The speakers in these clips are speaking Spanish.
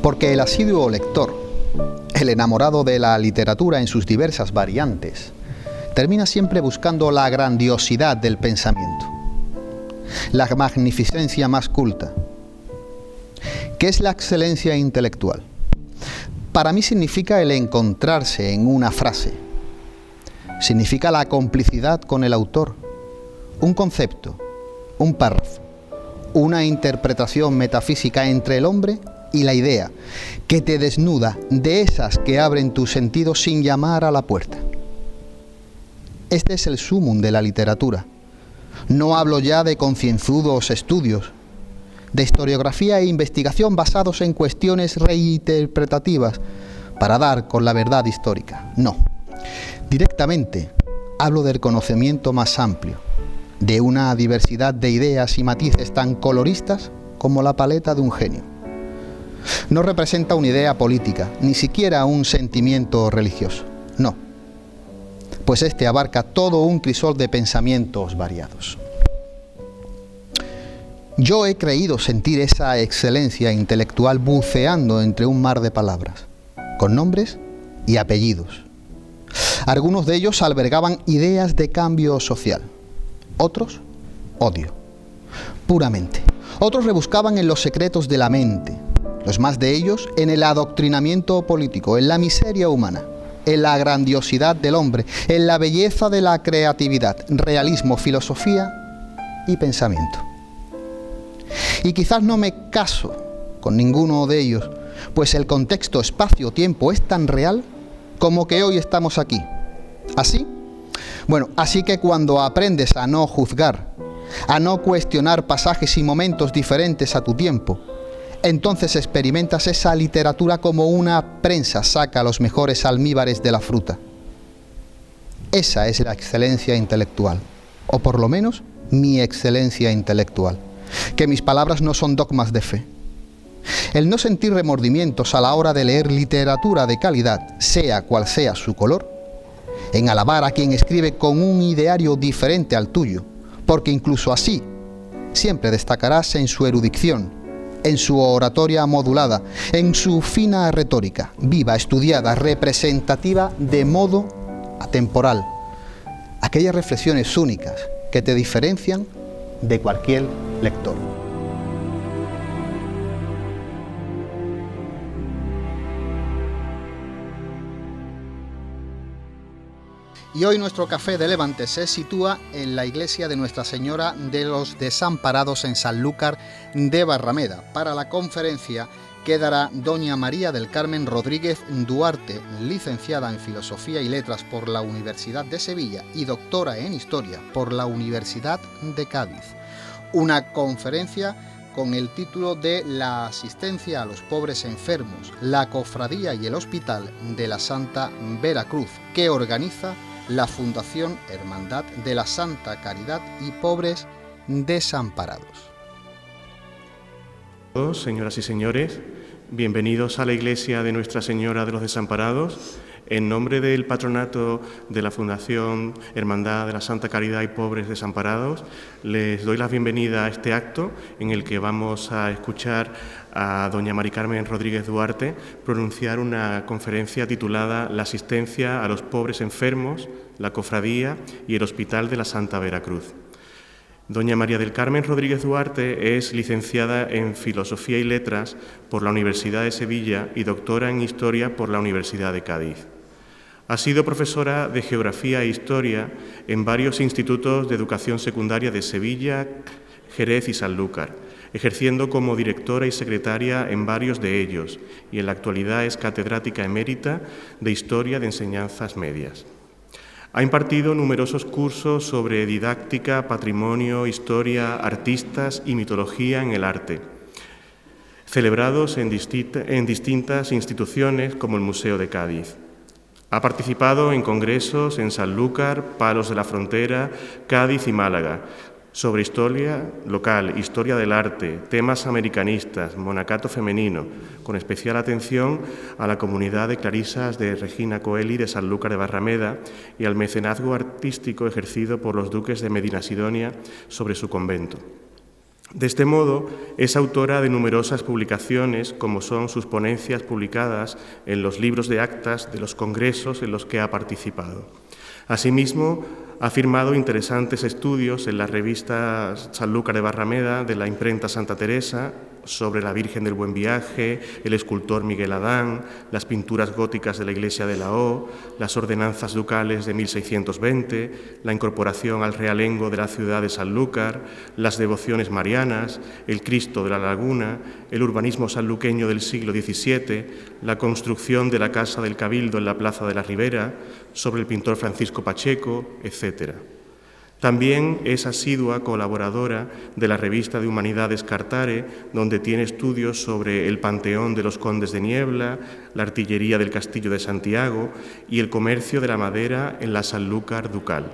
porque el asiduo lector, el enamorado de la literatura en sus diversas variantes, termina siempre buscando la grandiosidad del pensamiento, la magnificencia más culta. ¿Qué es la excelencia intelectual? Para mí significa el encontrarse en una frase, significa la complicidad con el autor, un concepto, un párrafo, una interpretación metafísica entre el hombre y la idea, que te desnuda de esas que abren tus sentidos sin llamar a la puerta. Este es el sumum de la literatura. No hablo ya de concienzudos estudios, de historiografía e investigación basados en cuestiones reinterpretativas para dar con la verdad histórica. No. Directamente hablo del conocimiento más amplio, de una diversidad de ideas y matices tan coloristas como la paleta de un genio. No representa una idea política, ni siquiera un sentimiento religioso. No. Pues este abarca todo un crisol de pensamientos variados. Yo he creído sentir esa excelencia intelectual buceando entre un mar de palabras, con nombres y apellidos. Algunos de ellos albergaban ideas de cambio social, otros, odio, puramente. Otros rebuscaban en los secretos de la mente, los más de ellos en el adoctrinamiento político, en la miseria humana, en la grandiosidad del hombre, en la belleza de la creatividad, realismo, filosofía y pensamiento. Y quizás no me caso con ninguno de ellos, pues el contexto espacio-tiempo es tan real como que hoy estamos aquí. ¿Así? Bueno, así que cuando aprendes a no juzgar, a no cuestionar pasajes y momentos diferentes a tu tiempo, entonces experimentas esa literatura como una prensa saca los mejores almíbares de la fruta. Esa es la excelencia intelectual, o por lo menos mi excelencia intelectual. Que mis palabras no son dogmas de fe. El no sentir remordimientos a la hora de leer literatura de calidad, sea cual sea su color, en alabar a quien escribe con un ideario diferente al tuyo, porque incluso así siempre destacarás en su erudición, en su oratoria modulada, en su fina retórica, viva, estudiada, representativa de modo atemporal, aquellas reflexiones únicas que te diferencian de cualquier lector. Y hoy nuestro café de Levante se sitúa en la iglesia de Nuestra Señora de los Desamparados en Sanlúcar de Barrameda. Para la conferencia quedará doña María del Carmen Rodríguez Duarte, licenciada en Filosofía y Letras por la Universidad de Sevilla y doctora en Historia por la Universidad de Cádiz. Una conferencia con el título de La asistencia a los pobres enfermos, la cofradía y el hospital de la Santa Veracruz, que organiza la Fundación Hermandad de la Santa Caridad y Pobres Desamparados. Señoras y señores, bienvenidos a la Iglesia de Nuestra Señora de los Desamparados. En nombre del patronato de la Fundación Hermandad de la Santa Caridad y Pobres Desamparados, les doy la bienvenida a este acto en el que vamos a escuchar a doña Mari Carmen Rodríguez Duarte pronunciar una conferencia titulada La asistencia a los pobres enfermos, la cofradía y el hospital de la Santa Veracruz. Doña María del Carmen Rodríguez Duarte es licenciada en Filosofía y Letras por la Universidad de Sevilla y doctora en Historia por la Universidad de Cádiz. Ha sido profesora de Geografía e Historia en varios institutos de educación secundaria de Sevilla, Jerez y Sanlúcar, ejerciendo como directora y secretaria en varios de ellos, y en la actualidad es catedrática emérita de Historia de Enseñanzas Medias. Ha impartido numerosos cursos sobre didáctica, patrimonio, historia, artistas y mitología en el arte, celebrados en distintas instituciones como el Museo de Cádiz. Ha participado en congresos en Sanlúcar, Palos de la Frontera, Cádiz y Málaga, sobre historia local, historia del arte, temas americanistas, monacato femenino, con especial atención a la comunidad de clarisas de Regina Coeli de Sanlúcar de Barrameda y al mecenazgo artístico ejercido por los duques de Medinasidonia sobre su convento. De este modo, es autora de numerosas publicaciones, como son sus ponencias publicadas en los libros de actas de los congresos en los que ha participado. Asimismo, ha firmado interesantes estudios en la revista Sanlúcar de Barrameda de la imprenta Santa Teresa sobre la Virgen del Buen Viaje, el escultor Miguel Adán, las pinturas góticas de la Iglesia de la O, las ordenanzas ducales de 1620, la incorporación al realengo de la ciudad de Sanlúcar, las devociones marianas, el Cristo de la Laguna, el urbanismo sanluqueño del siglo XVII, la construcción de la Casa del Cabildo en la Plaza de la Ribera, sobre el pintor Francisco Pacheco, etc. También es asidua colaboradora de la revista de Humanidades Cartare, donde tiene estudios sobre el Panteón de los Condes de Niebla, la artillería del Castillo de Santiago y el comercio de la madera en la Sanlúcar ducal.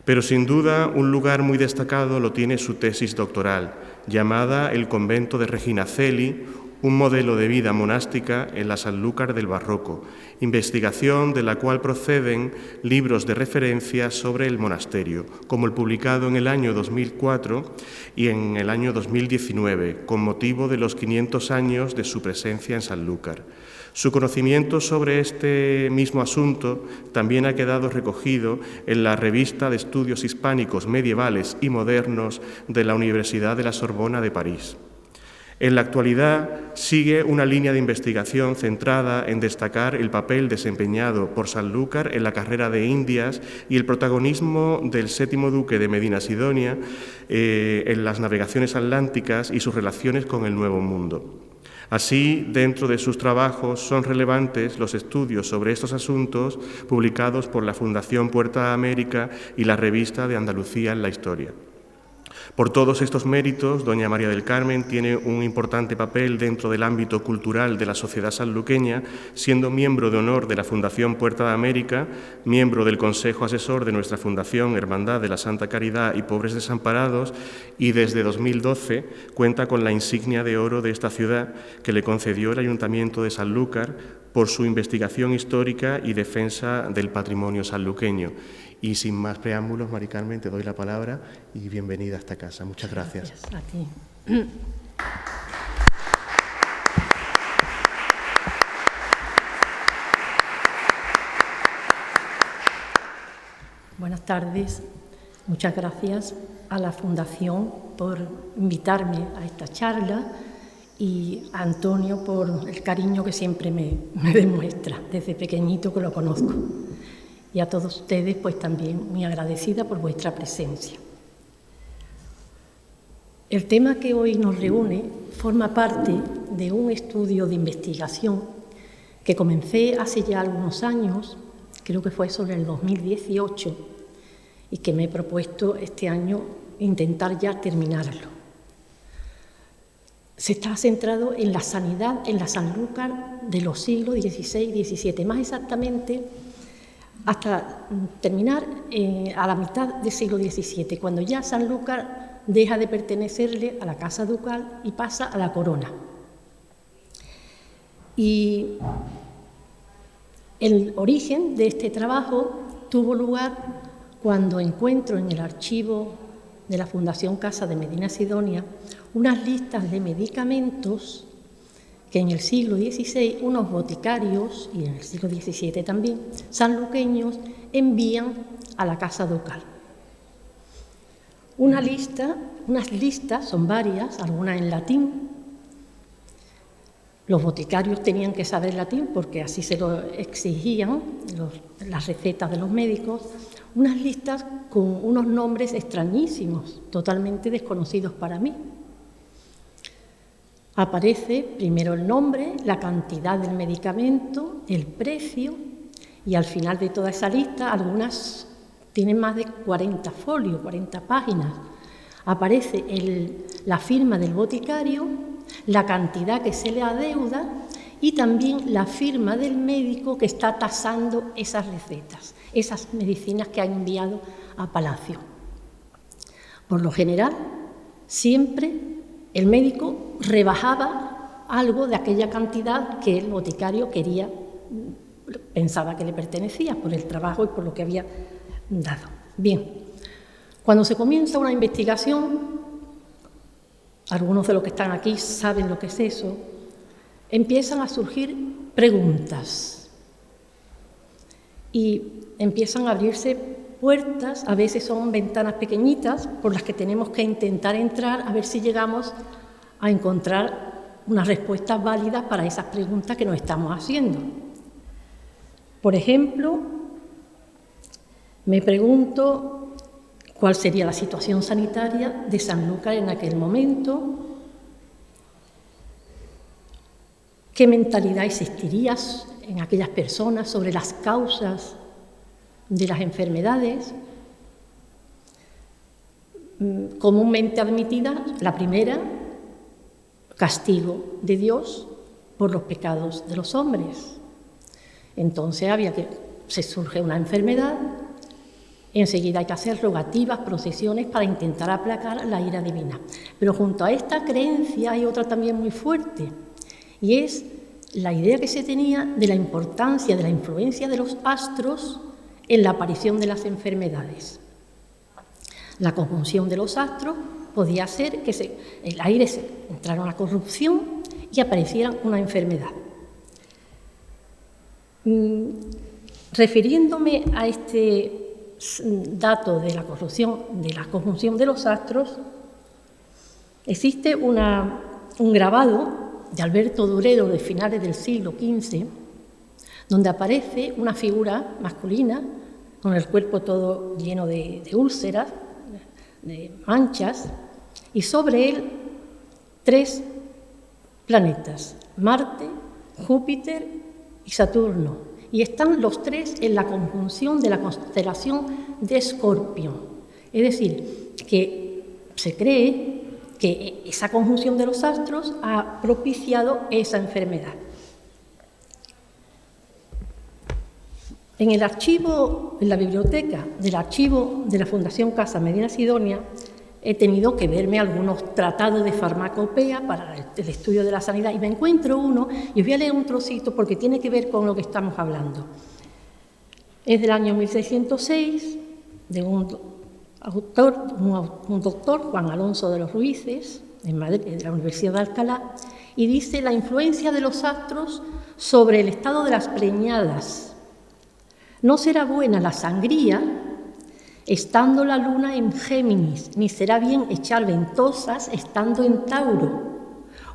Pero sin duda un lugar muy destacado lo tiene su tesis doctoral, llamada El convento de Regina Coeli, un modelo de vida monástica en la Sanlúcar del Barroco, investigación de la cual proceden libros de referencia sobre el monasterio, como el publicado en el año 2004 y en el año 2019, con motivo de los 500 años de su presencia en Sanlúcar. Su conocimiento sobre este mismo asunto también ha quedado recogido en la Revista de Estudios Hispánicos Medievales y Modernos de la Universidad de la Sorbona de París. En la actualidad sigue una línea de investigación centrada en destacar el papel desempeñado por Sanlúcar en la carrera de Indias y el protagonismo del séptimo duque de Medina Sidonia en las navegaciones atlánticas y sus relaciones con el Nuevo Mundo. Así, dentro de sus trabajos son relevantes los estudios sobre estos asuntos publicados por la Fundación Puerta de América y la Revista de Andalucía en la Historia. Por todos estos méritos, doña María del Carmen tiene un importante papel dentro del ámbito cultural de la sociedad sanluqueña, siendo miembro de honor de la Fundación Puerta de América, miembro del Consejo Asesor de nuestra Fundación Hermandad de la Santa Caridad y Pobres Desamparados, y desde 2012 cuenta con la insignia de oro de esta ciudad que le concedió el Ayuntamiento de Sanlúcar por su investigación histórica y defensa del patrimonio sanluqueño. Y sin más preámbulos, Mari Carmen, te doy la palabra y bienvenida a esta casa. Muchas gracias. Gracias a ti. Buenas tardes. Muchas gracias a la Fundación por invitarme a esta charla y a Antonio por el cariño que siempre me demuestra, desde pequeñito que lo conozco. Y a todos ustedes, pues también muy agradecida por vuestra presencia. El tema que hoy nos reúne forma parte de un estudio de investigación que comencé hace ya algunos años, creo que fue sobre el 2018, y que me he propuesto este año intentar ya terminarlo. Se está centrado en la sanidad en la Sanlúcar de los siglos XVI y XVII, más exactamente hasta terminar a la mitad del siglo XVII, cuando ya Sanlúcar deja de pertenecerle a la Casa Ducal y pasa a la Corona. Y el origen de este trabajo tuvo lugar cuando encuentro en el archivo de la Fundación Casa de Medina Sidonia unas listas de medicamentos que en el siglo XVI unos boticarios, y en el siglo XVII también, sanluqueños, envían a la Casa Ducal. Unas listas, son varias, algunas en latín. Los boticarios tenían que saber latín porque así se lo exigían las recetas de los médicos. Unas listas con unos nombres extrañísimos, totalmente desconocidos para mí. Aparece primero el nombre, la cantidad del medicamento, el precio, y al final de toda esa lista, algunas tienen más de 40 folios, 40 páginas. Aparece la firma del boticario, la cantidad que se le adeuda y también la firma del médico que está tasando esas recetas, esas medicinas que han enviado a Palacio. Por lo general, siempre el médico rebajaba algo de aquella cantidad que el boticario pensaba que le pertenecía por el trabajo y por lo que había dado. Bien, cuando se comienza una investigación, algunos de los que están aquí saben lo que es eso, empiezan a surgir preguntas y empiezan a abrirse puertas, a veces son ventanas pequeñitas por las que tenemos que intentar entrar a ver si llegamos a encontrar unas respuestas válidas para esas preguntas que nos estamos haciendo. Por ejemplo, me pregunto cuál sería la situación sanitaria de Sanlúcar en aquel momento, qué mentalidad existiría en aquellas personas sobre las causas de las enfermedades, comúnmente admitida, la primera, castigo de Dios por los pecados de los hombres. Entonces se surge una enfermedad, enseguida hay que hacer rogativas, procesiones para intentar aplacar la ira divina. Pero junto a esta creencia hay otra también muy fuerte, y es la idea que se tenía de la importancia, de la influencia de los astros en la aparición de las enfermedades. La conjunción de los astros podía hacer que el aire entrara una corrupción y apareciera una enfermedad. Refiriéndome a este dato de la corrupción, de la conjunción de los astros, existe un grabado de Alberto Durero de finales del siglo XV, donde aparece una figura masculina con el cuerpo todo lleno de úlceras, de manchas, y sobre él 3 planetas, Marte, Júpiter y Saturno, y están los 3 en la conjunción de la constelación de Escorpio. Es decir, que se cree que esa conjunción de los astros ha propiciado esa enfermedad. En el archivo, en la biblioteca del archivo de la Fundación Casa Medina Sidonia, he tenido que verme algunos tratados de farmacopea para el estudio de la sanidad y me encuentro uno, y os voy a leer un trocito porque tiene que ver con lo que estamos hablando. Es del año 1606, de un doctor, Juan Alonso de los Ruices, en Madrid, de la Universidad de Alcalá, y dice la influencia de los astros sobre el estado de las preñadas. No será buena la sangría estando la luna en Géminis, ni será bien echar ventosas estando en Tauro.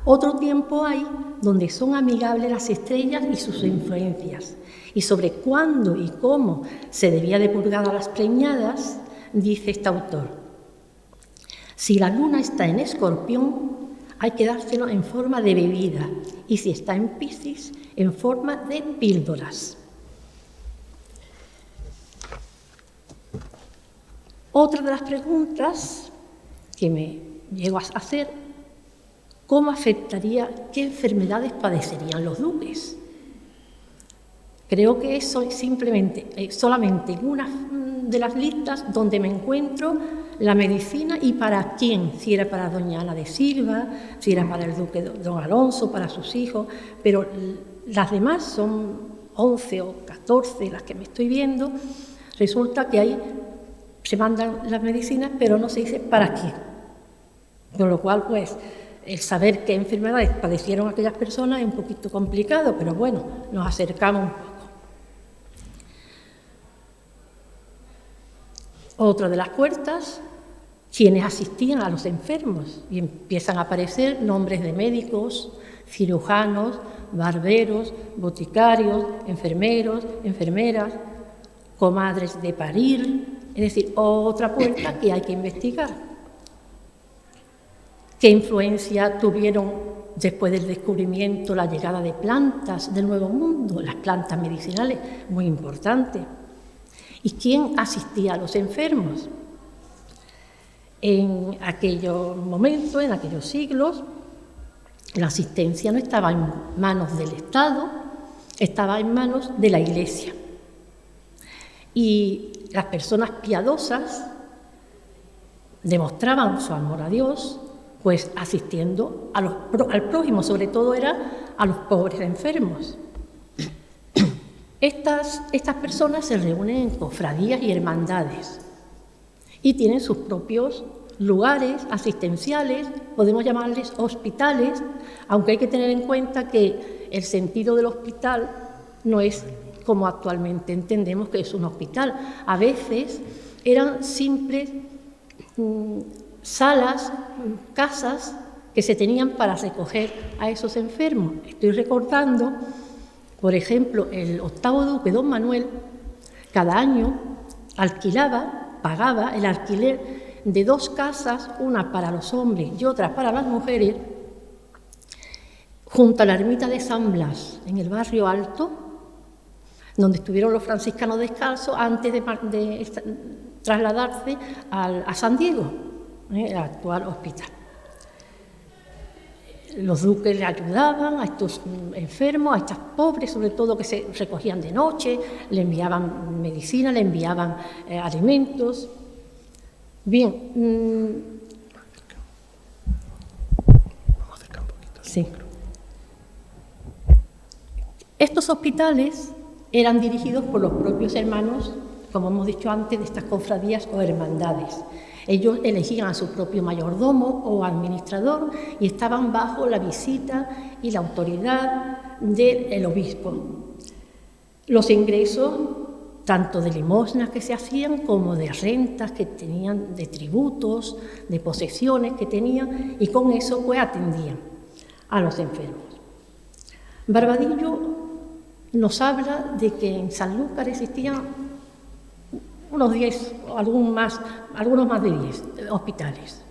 Otro tiempo hay donde son amigables las estrellas y sus influencias. Y sobre cuándo y cómo se debía de purgar a las preñadas, dice este autor: si la luna está en Escorpión, hay que dárselo en forma de bebida, y si está en Piscis, en forma de píldoras. Otra de las preguntas que me llego a hacer: ¿cómo afectaría, qué enfermedades padecerían los duques? Creo que eso es solamente en una de las listas donde me encuentro la medicina y para quién, si era para doña Ana de Silva, si era para el duque don Alonso, para sus hijos, pero las demás son 11 o 14 las que me estoy viendo. Resulta que se mandan las medicinas, pero no se dice para qué. Con lo cual, pues, el saber qué enfermedades padecieron aquellas personas es un poquito complicado, pero bueno, nos acercamos un poco. Otra de las puertas, quienes asistían a los enfermos, y empiezan a aparecer nombres de médicos, cirujanos, barberos, boticarios, enfermeros, enfermeras, comadres de parir. Es decir, otra puerta que hay que investigar. ¿Qué influencia tuvieron después del descubrimiento, la llegada de plantas del Nuevo Mundo, las plantas medicinales? Muy importante. ¿Y quién asistía a los enfermos? En aquellos momentos, en aquellos siglos, la asistencia no estaba en manos del Estado, estaba en manos de la Iglesia. Y las personas piadosas demostraban su amor a Dios, pues asistiendo al prójimo, sobre todo era a los pobres enfermos. Estas personas se reúnen en cofradías y hermandades y tienen sus propios lugares asistenciales, podemos llamarles hospitales, aunque hay que tener en cuenta que el sentido del hospital no es como actualmente entendemos que es un hospital. A veces eran simples salas, casas que se tenían para recoger a esos enfermos. Estoy recordando, por ejemplo, el 8º duque, don Manuel, cada año pagaba el alquiler de 2 casas, una para los hombres y otra para las mujeres, junto a la ermita de San Blas, en el barrio Alto, donde estuvieron los franciscanos descalzos antes de trasladarse a San Diego, el actual hospital. Los duques le ayudaban a estos enfermos, a estas pobres, sobre todo que se recogían de noche, le enviaban medicina, le enviaban alimentos. Bien. Vamos a acercar un poquito. Sí. Estos hospitales eran dirigidos por los propios hermanos, como hemos dicho antes, de estas cofradías o hermandades. Ellos elegían a su propio mayordomo o administrador y estaban bajo la visita y la autoridad del obispo. Los ingresos, tanto de limosnas que se hacían como de rentas que tenían, de tributos, de posesiones que tenían, y con eso pues atendían a los enfermos. Barbadillo nos habla de que en Sanlúcar existían unos 10, o algunos más de 10 hospitales.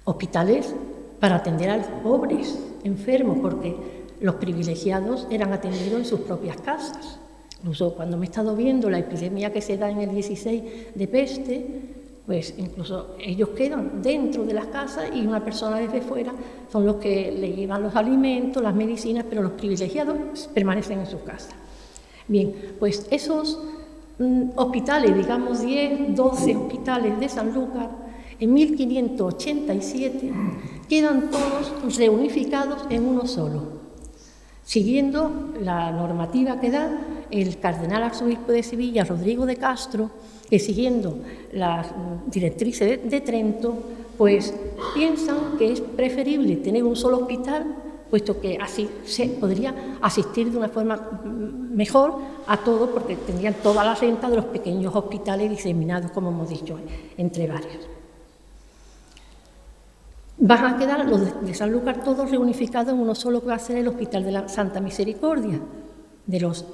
Hospitales para atender a los pobres enfermos, porque los privilegiados eran atendidos en sus propias casas. Incluso cuando me he estado viendo la epidemia que se da en el 16 de peste, pues incluso ellos quedan dentro de las casas y una persona desde fuera son los que le llevan los alimentos, las medicinas, pero los privilegiados permanecen en sus casas. Bien, pues esos hospitales, digamos 10, 12 hospitales de Sanlúcar, en 1587 quedan todos reunificados en uno solo, siguiendo la normativa que da el cardenal arzobispo de Sevilla, Rodrigo de Castro, que siguiendo las directrices de Trento, pues piensan que es preferible tener un solo hospital, puesto que así se podría asistir de una forma mejor a todo, porque tendrían toda la renta de los pequeños hospitales diseminados, como hemos dicho, entre varios. Van a quedar los de Sanlúcar todos reunificados en uno solo, que va a ser el Hospital de la Santa Misericordia, de los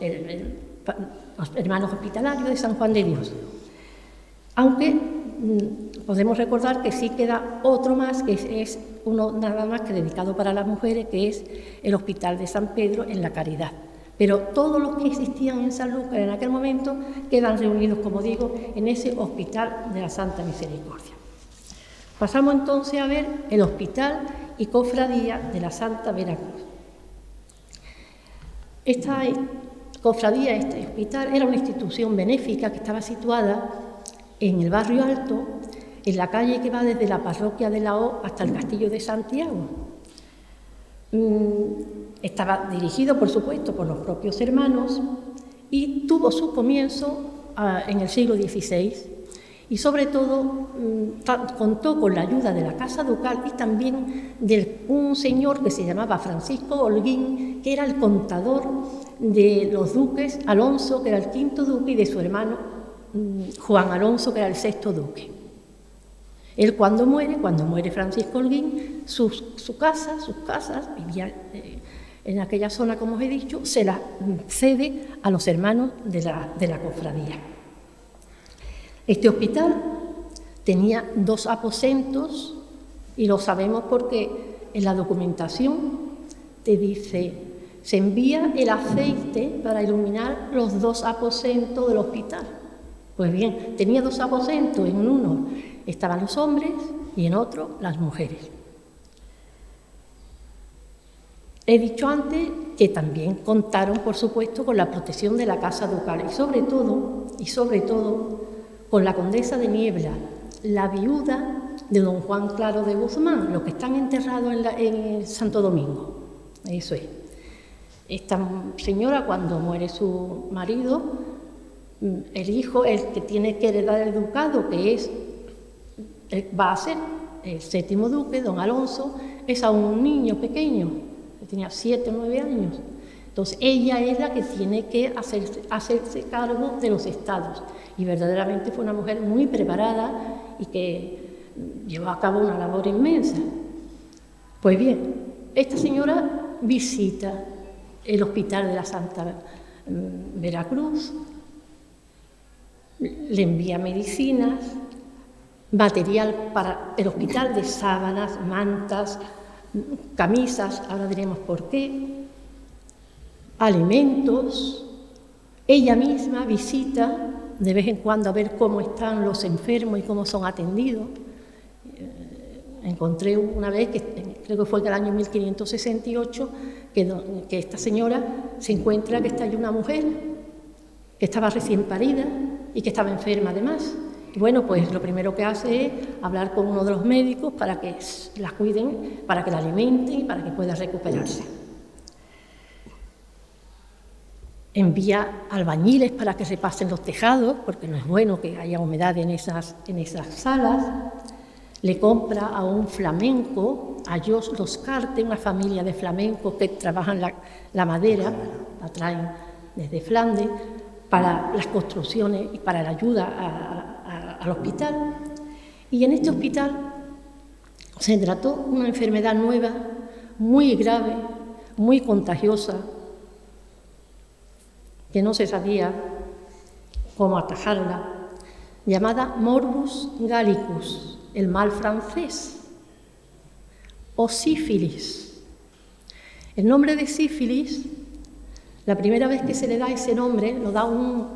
hermanos hospitalarios de San Juan de Dios. Aunque podemos recordar que sí queda otro más, que es uno nada más que dedicado para las mujeres, que es el Hospital de San Pedro en la Caridad. Pero todos los que existían en Sanlúcar en aquel momento quedan reunidos, como digo, en ese Hospital de la Santa Misericordia. Pasamos entonces a ver el Hospital y Cofradía de la Santa Veracruz. Esta cofradía, este hospital, era una institución benéfica que estaba situada en el barrio Alto, en la calle que va desde la parroquia de la O hasta el Castillo de Santiago. Estaba dirigido, por supuesto, por los propios hermanos y tuvo su comienzo en el siglo XVI y, sobre todo, contó con la ayuda de la Casa Ducal y también de un señor que se llamaba Francisco Holguín, que era el contador de los duques, Alonso, que era el quinto duque, y de su hermano Juan Alonso, que era el sexto duque. Él cuando muere Francisco Holguín, sus casas, vivía en aquella zona, como os he dicho, se las cede a los hermanos de la cofradía. Este hospital tenía 2 aposentos, y lo sabemos porque en la documentación te dice: se envía el aceite para iluminar los 2 aposentos del hospital. Pues bien, tenía 2 aposentos, en uno estaban los hombres y en otro las mujeres. He dicho antes que también contaron, por supuesto, con la protección de la Casa Ducal y sobre todo, con la condesa de Niebla, la viuda de don Juan Claro de Guzmán, los que están enterrados en Santo Domingo. Eso es. Esta señora, cuando muere su marido, el hijo, el que tiene que heredar el ducado, que es va a ser el 7º duque, don Alonso, es aún un niño pequeño, que tenía 7 o 9 años. Entonces, ella es la que tiene que hacerse cargo de los estados. Y verdaderamente fue una mujer muy preparada y que llevó a cabo una labor inmensa. Pues bien, esta señora visita el Hospital de la Santa Veracruz, le envía medicinas, material para el hospital de sábanas, mantas, camisas, ahora diremos por qué, alimentos. Ella misma visita de vez en cuando a ver cómo están los enfermos y cómo son atendidos. Encontré una vez, creo que fue en el año 1568, que esta señora se encuentra que está allí una mujer que estaba recién parida y que estaba enferma además. Y bueno, pues lo primero que hace es hablar con uno de los médicos para que la cuiden, para que la alimenten y para que pueda recuperarse. Envía albañiles para que repasen los tejados, porque no es bueno que haya humedad en esas salas. Le compra a un flamenco, a Jos Loscarte, una familia de flamencos que trabajan la madera, la traen desde Flandes, para las construcciones y para la ayuda al hospital. Y en este hospital se trató una enfermedad nueva, muy grave, muy contagiosa, que no se sabía cómo atajarla, llamada morbus gallicus, el mal francés, o sífilis. El nombre de sífilis, la primera vez que se le da ese nombre, lo da un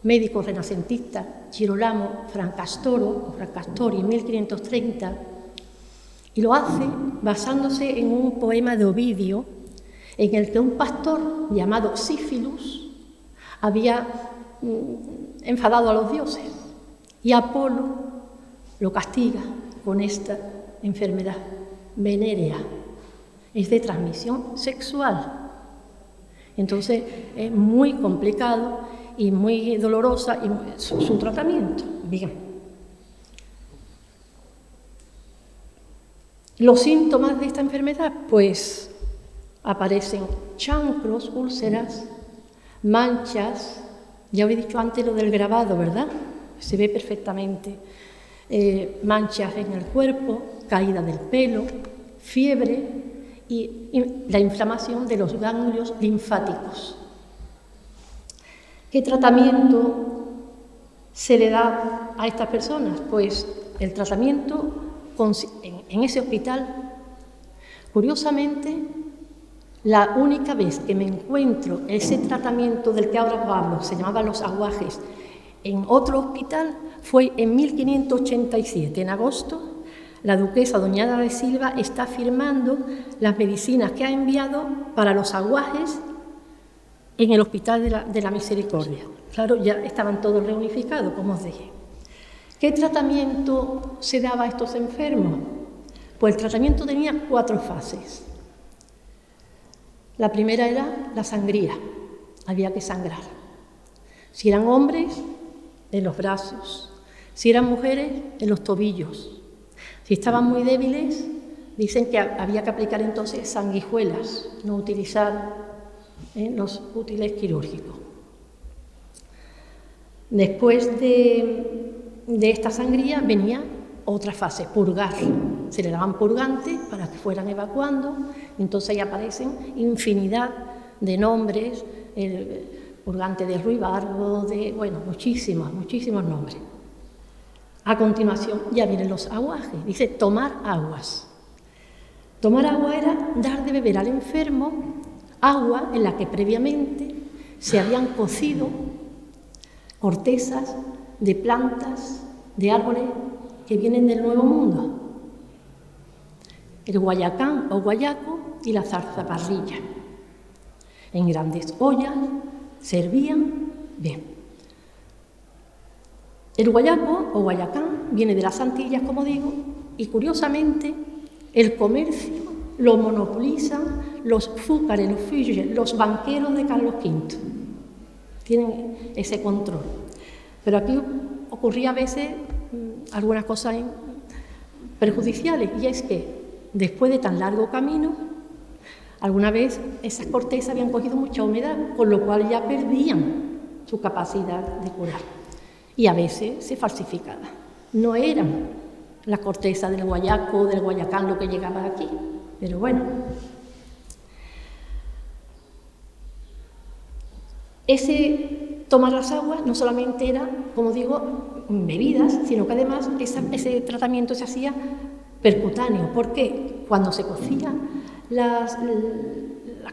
médico renacentista, Girolamo Francastori, en 1530, y lo hace basándose en un poema de Ovidio, en el que un pastor llamado Sífilus había enfadado a los dioses, y Apolo lo castiga con esta enfermedad venérea, es de transmisión sexual. Entonces es muy complicado y muy dolorosa su tratamiento. Bien. Los síntomas de esta enfermedad, pues aparecen chancros, úlceras, manchas, ya os he dicho antes lo del grabado, ¿verdad? Se ve perfectamente. Manchas en el cuerpo, caída del pelo, fiebre y la inflamación de los ganglios linfáticos. ¿Qué tratamiento se le da a estas personas? Pues el tratamiento en ese hospital, curiosamente, la única vez que me encuentro ese tratamiento del que ahora hablo, se llamaba los aguajes, en otro hospital fue en 1587, en agosto. La duquesa doña Ana de Silva está firmando las medicinas que ha enviado para los aguajes en el Hospital de la Misericordia. Claro, ya estaban todos reunificados, como os dije. ¿Qué tratamiento se daba a estos enfermos? Pues el tratamiento tenía 4 fases. La primera era la sangría, había que sangrar. Si eran hombres, en los brazos. Si eran mujeres, en los tobillos. Si estaban muy débiles, dicen que había que aplicar entonces sanguijuelas, no utilizar los útiles quirúrgicos. Después de esta sangría venía otra fase, purgar. Se le daban purgantes para que fueran evacuando, entonces ahí aparecen infinidad de nombres, el purgante de ruibarbo, muchísimos nombres. A continuación ya vienen los aguajes, dice tomar aguas. Tomar agua era dar de beber al enfermo agua en la que previamente se habían cocido cortezas de plantas, de árboles que vienen del Nuevo Mundo. El guayacán o guayaco y la zarzaparrilla. En grandes ollas servían bien. El guayaco o guayacán viene de las Antillas, como digo, y curiosamente el comercio lo monopolizan los fúcares, los fuyes, los banqueros de Carlos V. Tienen ese control. Pero aquí ocurría a veces algunas cosas perjudiciales, y es que después de tan largo camino, alguna vez esas cortezas habían cogido mucha humedad, con lo cual ya perdían su capacidad de curar. Y a veces se falsificaba. No eran las cortezas del guayaco, del guayacán lo que llegaba aquí, pero bueno. Ese tomar las aguas no solamente era, como digo, bebidas, sino que además ese tratamiento se hacía percutáneo, porque cuando se cocía la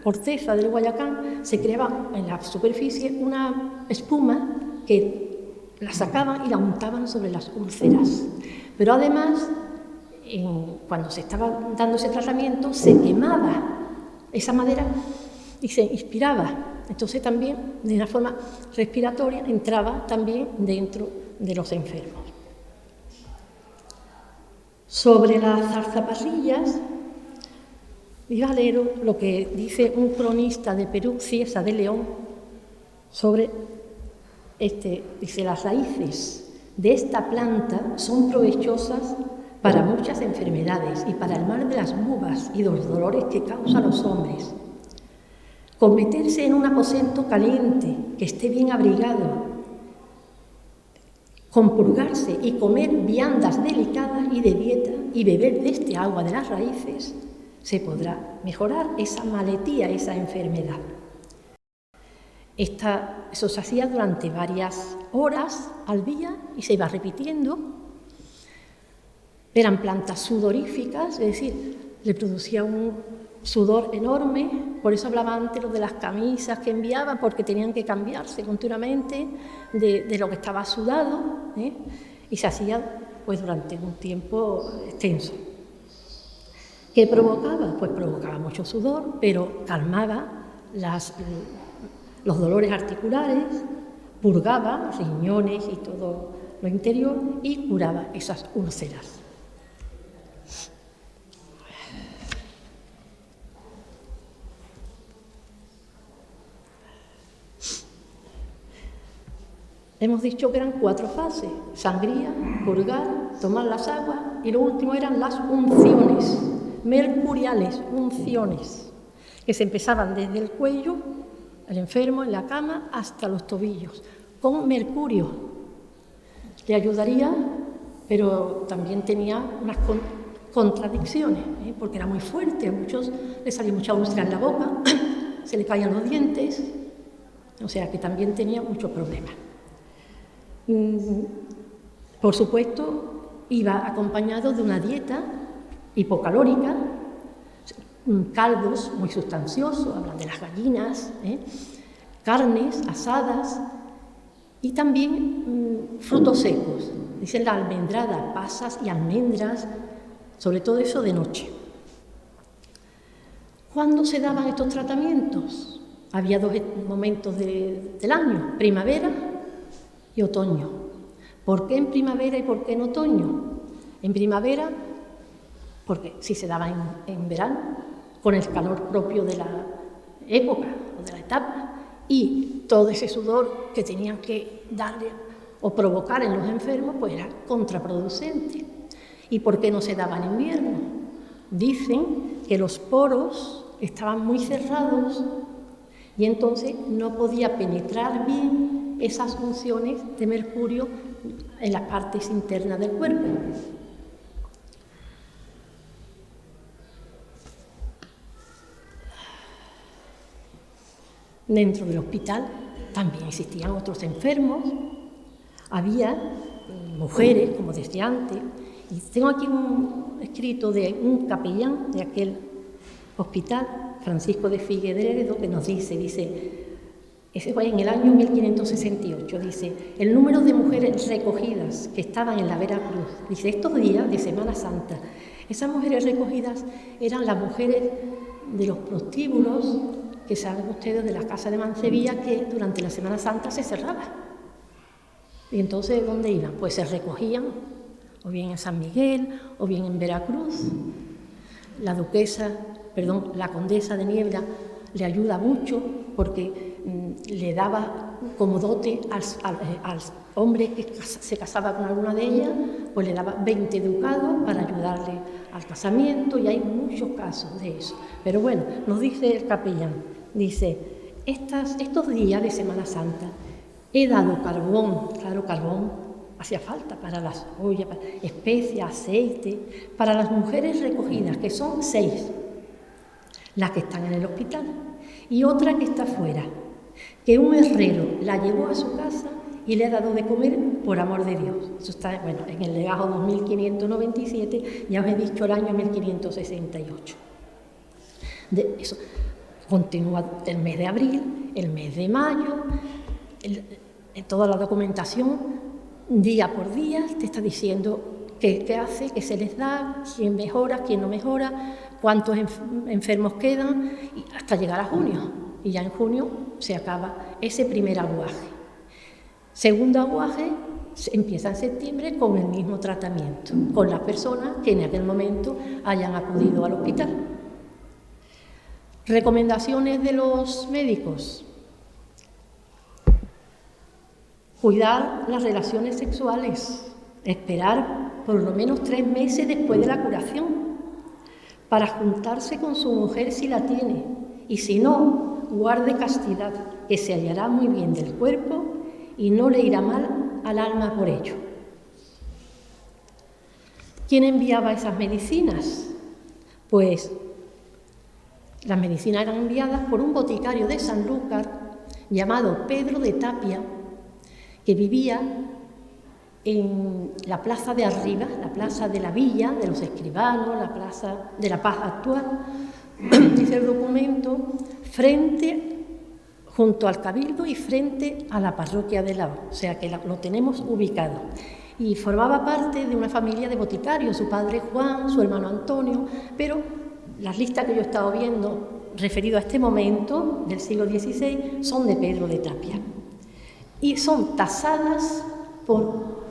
corteza del guayacán se creaba en la superficie una espuma que la sacaban y la untaban sobre las úlceras. Pero además, cuando se estaba dando ese tratamiento, se quemaba esa madera y se inspiraba. Entonces también, de una forma respiratoria, entraba también dentro de los enfermos. Sobre las zarzaparrillas, iba a leer lo que dice un cronista de Perú, Ciesa de León, sobre dice: las raíces de esta planta son provechosas para muchas enfermedades y para el mal de las bubas y los dolores que causa a los hombres. Con meterse en un aposento caliente, que esté bien abrigado, con purgarse y comer viandas delicadas y de dieta y beber de este agua de las raíces, se podrá mejorar esa maletía, esa enfermedad. Eso se hacía durante varias horas al día y se iba repitiendo. Eran plantas sudoríficas, es decir, le producía un sudor enorme, por eso hablaba antes lo de las camisas que enviaban, porque tenían que cambiarse continuamente de lo que estaba sudado, y se hacía pues durante un tiempo extenso. ¿Qué provocaba? Pues provocaba mucho sudor, pero calmaba los dolores articulares, purgaba riñones y todo lo interior y curaba esas úlceras. Hemos dicho que eran 4 fases: sangría, purgar, tomar las aguas, y lo último eran las unciones, mercuriales, unciones, que se empezaban desde el cuello, el enfermo en la cama, hasta los tobillos, con mercurio. Le ayudaría, pero también tenía unas contradicciones, porque era muy fuerte, a muchos les salía mucha úlcera en la boca, se le caían los dientes, o sea que también tenía muchos problemas. Por supuesto, iba acompañado de una dieta hipocalórica, caldos muy sustanciosos, hablan de las gallinas, carnes asadas y también frutos secos. Dicen la almendrada, pasas y almendras, sobre todo eso de noche. ¿Cuándo se daban estos tratamientos? Había 2 momentos del año: primavera y otoño. ¿Por qué en primavera y por qué en otoño? En primavera, porque si se daba en verano, con el calor propio de la época o de la etapa, y todo ese sudor que tenían que darle o provocar en los enfermos, pues era contraproducente. ¿Y por qué no se daba en invierno? Dicen que los poros estaban muy cerrados y entonces no podía penetrar bien esas unciones de mercurio en las partes internas del cuerpo. Dentro del hospital también existían otros enfermos, había mujeres, como decía antes, y tengo aquí un escrito de un capellán de aquel hospital, Francisco de Figueredo, que nos dice, ese fue en el año 1568, dice: el número de mujeres recogidas que estaban en la Veracruz, dice, estos días de Semana Santa, esas mujeres recogidas eran las mujeres de los prostíbulos, que saben ustedes, de la casa de Mancebilla, que durante la Semana Santa se cerraba. Y entonces, ¿dónde iban? Pues se recogían, o bien en San Miguel, o bien en Veracruz. La condesa de Niebla le ayuda mucho porque le daba como dote al hombre que se casaba con alguna de ellas, pues le daba 20 ducados para ayudarle al casamiento, y hay muchos casos de eso. Pero bueno, nos dice el capellán, dice, estos días de Semana Santa he dado carbón, claro, carbón hacía falta para las ollas, para especias, aceite, para las mujeres recogidas, que son 6, las que están en el hospital, y otra que está fuera, que un herrero la llevó a su casa y le ha dado de comer por amor de Dios. Eso está, bueno, en el legajo 2597, ya os he dicho el año 1568. Eso continúa el mes de abril, el mes de mayo, en toda la documentación, día por día, te está diciendo qué hace, qué se les da, quién mejora, quién no mejora, cuántos enfermos quedan, hasta llegar a junio. Y ya en junio se acaba ese primer aguaje. Segundo aguaje empieza en septiembre con el mismo tratamiento, con las personas que en aquel momento hayan acudido al hospital. Recomendaciones de los médicos. Cuidar las relaciones sexuales, esperar por lo menos 3 meses después de la curación para juntarse con su mujer si la tiene, y si no, guarde castidad, que se hallará muy bien del cuerpo y no le irá mal al alma por ello. ¿Quién enviaba esas medicinas? Pues las medicinas eran enviadas por un boticario de Sanlúcar llamado Pedro de Tapia, que vivía en la plaza de arriba, la plaza de la Villa, de los Escribanos, la plaza de la Paz actual, dice el documento, junto al Cabildo y frente a la parroquia de Lao, o sea que lo tenemos ubicado. Y formaba parte de una familia de boticarios, su padre Juan, su hermano Antonio, pero las listas que yo he estado viendo referido a este momento del siglo XVI son de Pedro de Tapia. Y son tasadas por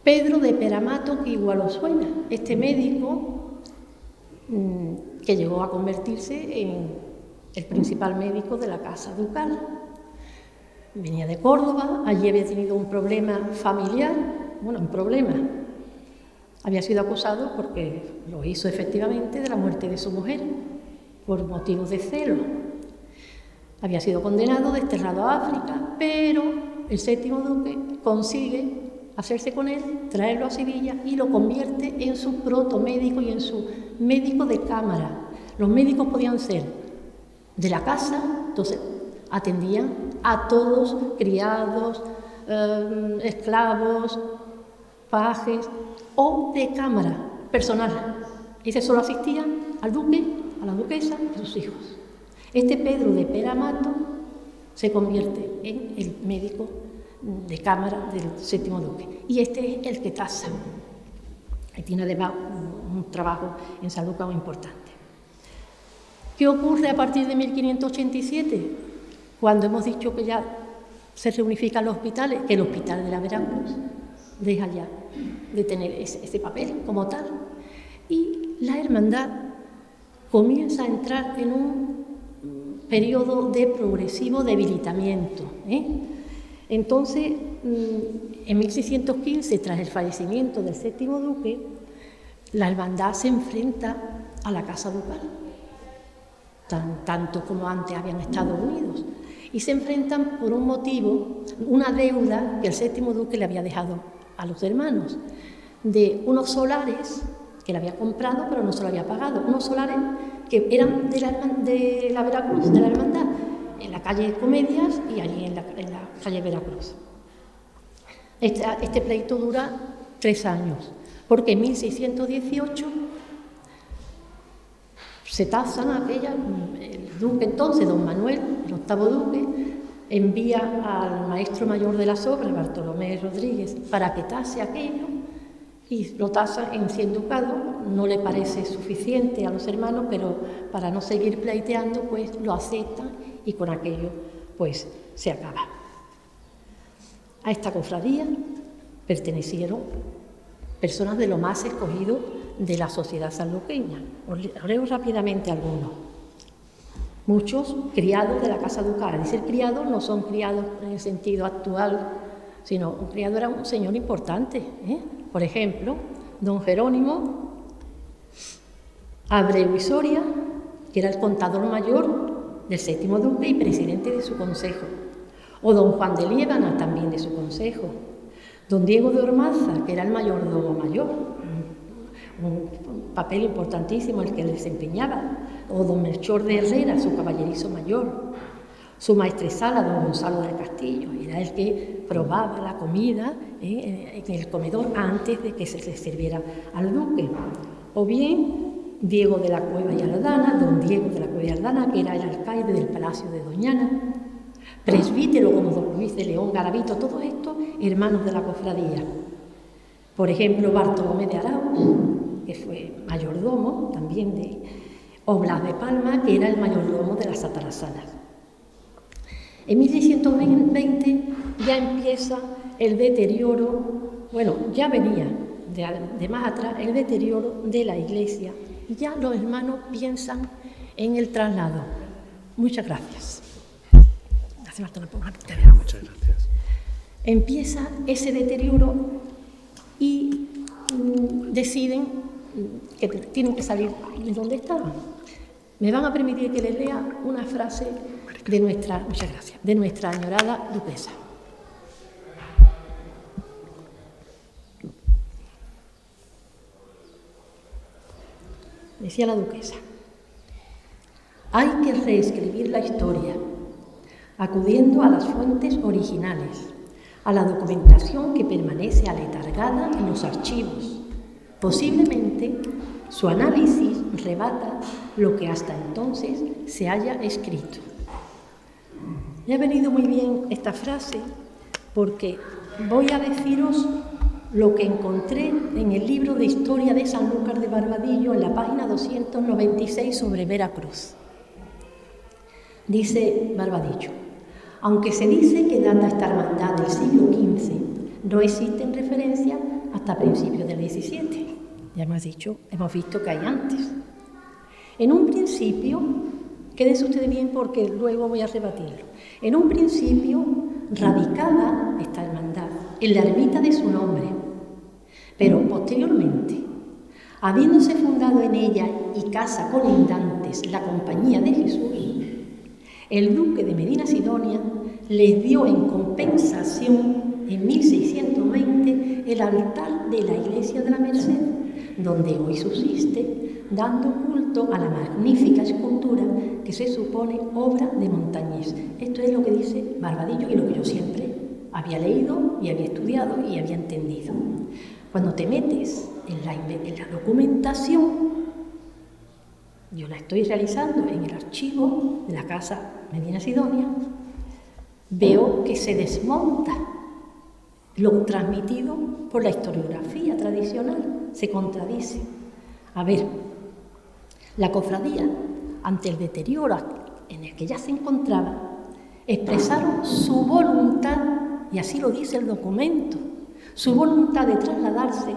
Pedro de Peramato, que igual os suena, este médico que llegó a convertirse en el principal médico de la Casa Ducal. Venía de Córdoba, allí había tenido un problema familiar, había sido acusado porque lo hizo efectivamente de la muerte de su mujer, por motivos de celo. Había sido condenado, desterrado a África, pero el séptimo duque consigue hacerse con él, traerlo a Sevilla y lo convierte en su protomédico y en su médico de cámara. Los médicos podían ser de la casa, entonces atendían a todos, criados, esclavos, pajes, o de cámara personal. Ese solo asistía al duque, a la duquesa y a sus hijos. Este Pedro de Peramato se convierte en el médico de cámara del séptimo duque. Y este es el que tasa. Y tiene además un trabajo en Sanlúcar muy importante. ¿Qué ocurre a partir de 1587? Cuando hemos dicho que ya se reunifican los hospitales, que el hospital de la Veracruz deja ya de tener ese papel como tal. Y la hermandad comienza a entrar en un periodo de progresivo debilitamiento. Entonces, en 1615, tras el fallecimiento del séptimo duque, la hermandad se enfrenta a la Casa Ducal, tanto como antes habían estado unidos, y se enfrentan por un motivo, una deuda que el séptimo duque le había dejado a los hermanos, de unos solares que le había comprado pero no se lo había pagado, unos solares que eran de la Veracruz, de la hermandad, en la calle Comedias y allí en la calle Veracruz. Este pleito dura 3 años, porque en 1618 se tasan el duque entonces, don Manuel, el octavo duque, envía al maestro mayor de las obras, Bartolomé Rodríguez, para que tase aquello, y lo tasa en 100 ducados. No le parece suficiente a los hermanos, pero para no seguir pleiteando, pues lo aceptan y con aquello pues se acaba. A esta cofradía pertenecieron personas de lo más escogido de la sociedad sanluqueña. Os leo rápidamente algunos. Muchos criados de la Casa Ducal. Decir criados no son criados en el sentido actual sino un criado era un señor importante, ¿eh? Por ejemplo, don Jerónimo Abreu y Soria, que era el contador mayor del 7º duque y presidente de su consejo, o don Juan de Liébana, también de su consejo, don Diego de Ormaza, que era el mayordomo mayor, un papel importantísimo el que él desempeñaba, o don Melchor de Herrera, su caballerizo mayor, su maestresala, don Gonzalo del Castillo, era el que probaba la comida en el comedor antes de que se le sirviera al duque, o bien Diego de la Cueva y Aldana, don Diego de la Cueva y Aldana, que era el alcaide del Palacio de Doñana, presbítero como don Luis de León Garavito, todos estos hermanos de la cofradía. Por ejemplo, Bartolomé de Arau, que fue mayordomo también de Oblas de Palma, que era el mayordomo de las Atarazanas. En 1620 ya empieza el deterioro, bueno, ya venía de más atrás el deterioro de la iglesia y ya los hermanos piensan en el traslado. Muchas gracias. Muchas gracias. Empieza ese deterioro y deciden que tienen que salir de donde estaban. Me van a permitir que les lea una frase de nuestra, muchas gracias, de nuestra añorada duquesa. Decía la duquesa: hay que reescribir la historia, acudiendo a las fuentes originales, a la documentación que permanece aletargada en los archivos. Posiblemente su análisis rebata lo que hasta entonces se haya escrito. Me ha venido muy bien esta frase porque voy a deciros lo que encontré en el libro de Historia de Sanlúcar de Barbadillo, en la página 296, sobre Veracruz. Dice Barbadillo: aunque se dice que data esta hermandad del siglo XV, no existen referencias hasta principios del XVII. Ya hemos visto que hay antes. En un principio, quédense ustedes bien porque luego voy a rebatirlo. En un principio radicaba esta hermandad en la ermita de su nombre, pero posteriormente, habiéndose fundado en ella y casa colindantes la Compañía de Jesús, el duque de Medina Sidonia les dio en compensación en 1620 el altar de la iglesia de la Merced, donde hoy subsiste, dando culto a la magnífica escultura que se supone obra de Montañés. Esto es lo que dice Barbadillo y lo que yo siempre había leído y había estudiado y había entendido. Cuando te metes en la documentación, yo la estoy realizando en el archivo de la Casa Medina Sidonia, veo que se desmonta lo transmitido por la historiografía tradicional, se contradice. A ver, la cofradía, ante el deterioro en el que ya se encontraba, expresaron su voluntad, y así lo dice el documento, su voluntad de trasladarse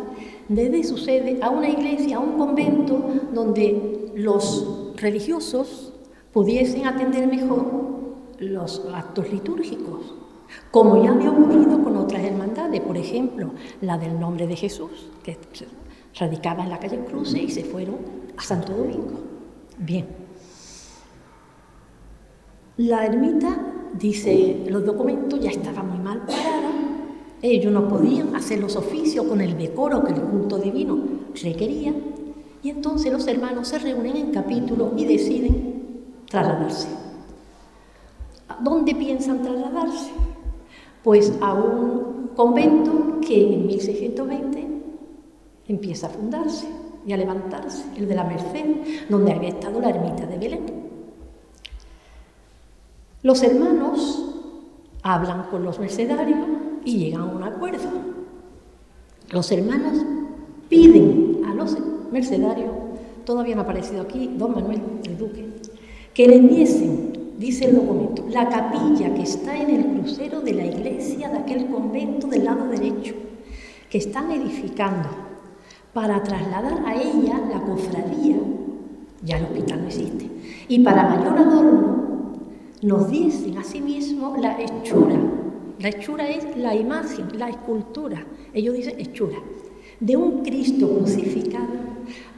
desde su sede a una iglesia, a un convento, donde los religiosos pudiesen atender mejor los actos litúrgicos, como ya había ocurrido con otras hermandades, por ejemplo, la del Nombre de Jesús, que radicaba en la calle Cruce y se fueron a Santo Domingo. Bien. La ermita, dice los documentos, ya estaba muy mal parada. Ellos no podían hacer los oficios con el decoro que el culto divino requería, y entonces los hermanos se reúnen en capítulo y deciden trasladarse. ¿A dónde piensan trasladarse? Pues a un convento que en 1620 empieza a fundarse y a levantarse, el de la Merced, donde había estado la ermita de Belén. Los hermanos hablan con los mercedarios y llegan a un acuerdo. Los hermanos piden a los mercedarios, todavía no ha aparecido aquí don Manuel, el duque, que le diesen, dice el documento, la capilla que está en el crucero de la iglesia de aquel convento del lado derecho, que están edificando, para trasladar a ella la cofradía, ya el hospital no existe, y para mayor adorno nos diesen asimismo la hechura La hechura es la imagen, la escultura. Ellos dicen hechura de un Cristo crucificado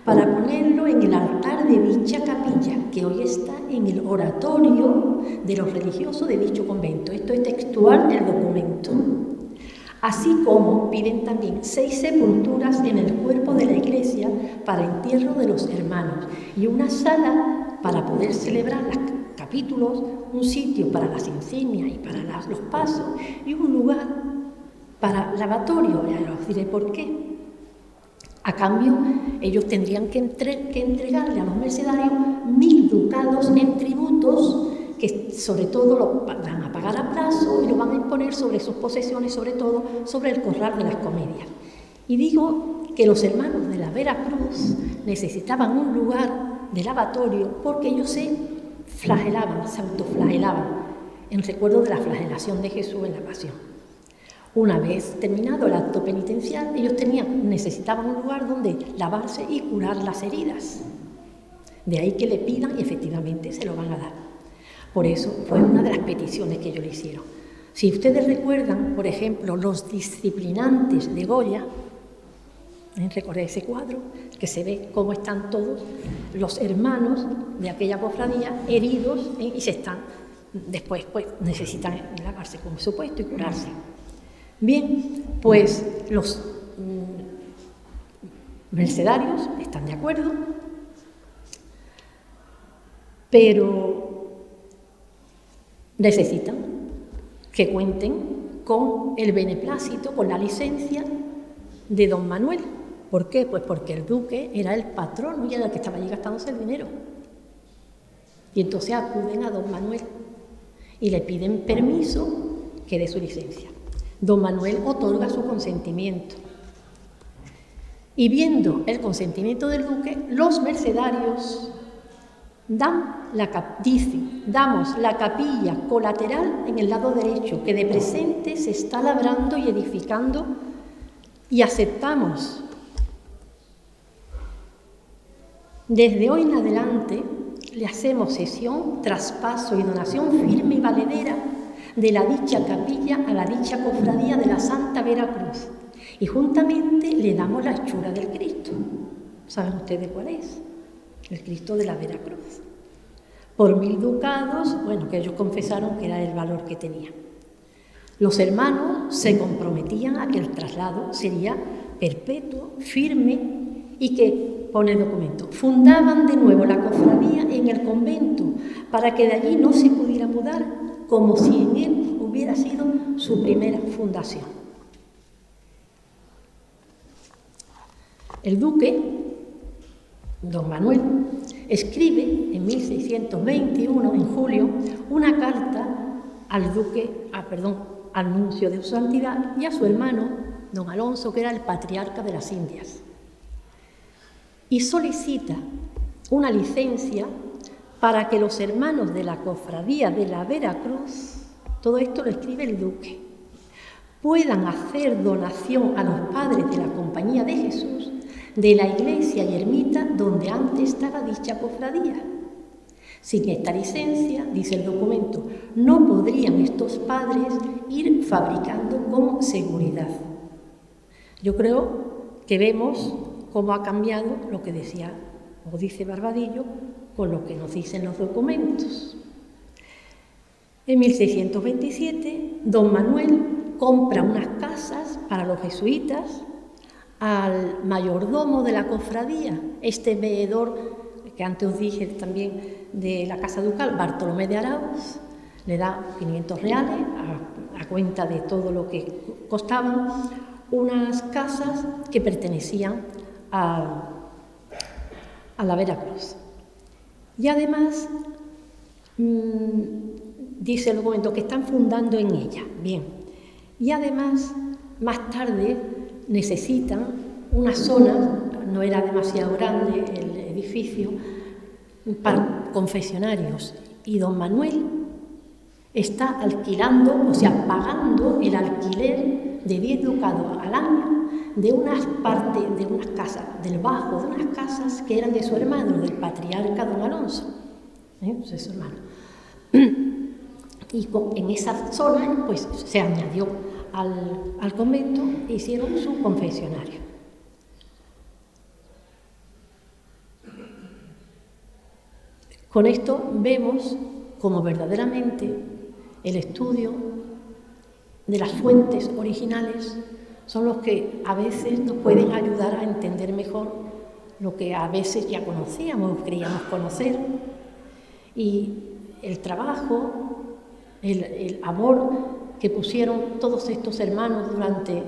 para ponerlo en el altar de dicha capilla, que hoy está en el oratorio de los religiosos de dicho convento. Esto es textual del documento. Así como piden también 6 sepulturas en el cuerpo de la iglesia para entierro de los hermanos y una sala para poder celebrar los capítulos, un sitio para las insignias y para los pasos y un lugar para lavatorio. Ya os diré por qué. A cambio, ellos tendrían que entregarle a los mercedarios 1000 ducados en tributos, que sobre todo lo van a pagar a plazo y lo van a imponer sobre sus posesiones, sobre todo sobre el corral de las comedias. Y digo que los hermanos de la Veracruz necesitaban un lugar de lavatorio porque ellos se flagelaban, se autoflagelaban, en recuerdo de la flagelación de Jesús en la pasión. Una vez terminado el acto penitencial, ellos necesitaban un lugar donde lavarse y curar las heridas. De ahí que le pidan y efectivamente se lo van a dar. Por eso fue una de las peticiones que ellos le hicieron. Si ustedes recuerdan, por ejemplo, los disciplinantes de Goya, recordé ese cuadro, que se ve cómo están todos los hermanos de aquella cofradía heridos y se están, después pues necesitan lavarse, como supuesto, y curarse. Bien, pues los mercedarios están de acuerdo, pero necesitan que cuenten con el beneplácito, con la licencia de don Manuel. ¿Por qué? Pues porque el duque era el patrono y era el que estaba allí gastándose el dinero. Y entonces acuden a don Manuel y le piden permiso que dé su licencia. Don Manuel otorga su consentimiento. Y viendo el consentimiento del duque, los mercedarios damos la capilla colateral en el lado derecho, que de presente se está labrando y edificando, y aceptamos. Desde hoy en adelante le hacemos cesión, traspaso y donación firme y valedera de la dicha capilla a la dicha cofradía de la Santa Veracruz, y juntamente le damos la hechura del Cristo. ¿Saben ustedes cuál es? El Cristo de la Veracruz. Por 1000 ducados, bueno, que ellos confesaron que era el valor que tenía. Los hermanos se comprometían a que el traslado sería perpetuo, firme, y que, pone el documento, fundaban de nuevo la cofradía en el convento para que de allí no se pudiera mudar, como si en él hubiera sido su primera fundación. El duque, don Manuel, escribe en 1621, en julio, una carta al nuncio de su santidad y a su hermano, don Alonso, que era el patriarca de las Indias, y solicita una licencia para que los hermanos de la cofradía de la Veracruz, todo esto lo escribe el duque, puedan hacer donación a los padres de la Compañía de Jesús de la iglesia y ermita donde antes estaba dicha cofradía. Sin esta licencia, dice el documento, no podrían estos padres ir fabricando con seguridad. Yo creo que vemos cómo ha cambiado lo que decía o dice Barbadillo con lo que nos dicen los documentos. En 1627, don Manuel compra unas casas para los jesuitas al mayordomo de la cofradía, este veedor que antes os dije también de la Casa Ducal, Bartolomé de Arauz, le da 500 reales a cuenta de todo lo que costaban, unas casas que pertenecían a la Veracruz. Y además, dice el documento que están fundando en ella. Bien. Y además, más tarde, necesitan una zona, no era demasiado grande el edificio, para confesionarios. Y don Manuel está alquilando, o sea, pagando el alquiler de 10 ducados al año de unas partes, de unas casas, del bajo de unas casas que eran de su hermano, del patriarca don Alonso, de su hermano. Y en esa zona pues se añadió al convento e hicieron su confesionario. Con esto vemos como verdaderamente el estudio de las fuentes originales son los que a veces nos pueden ayudar a entender mejor lo que a veces ya conocíamos o creíamos conocer. Y el trabajo, el amor que pusieron todos estos hermanos durante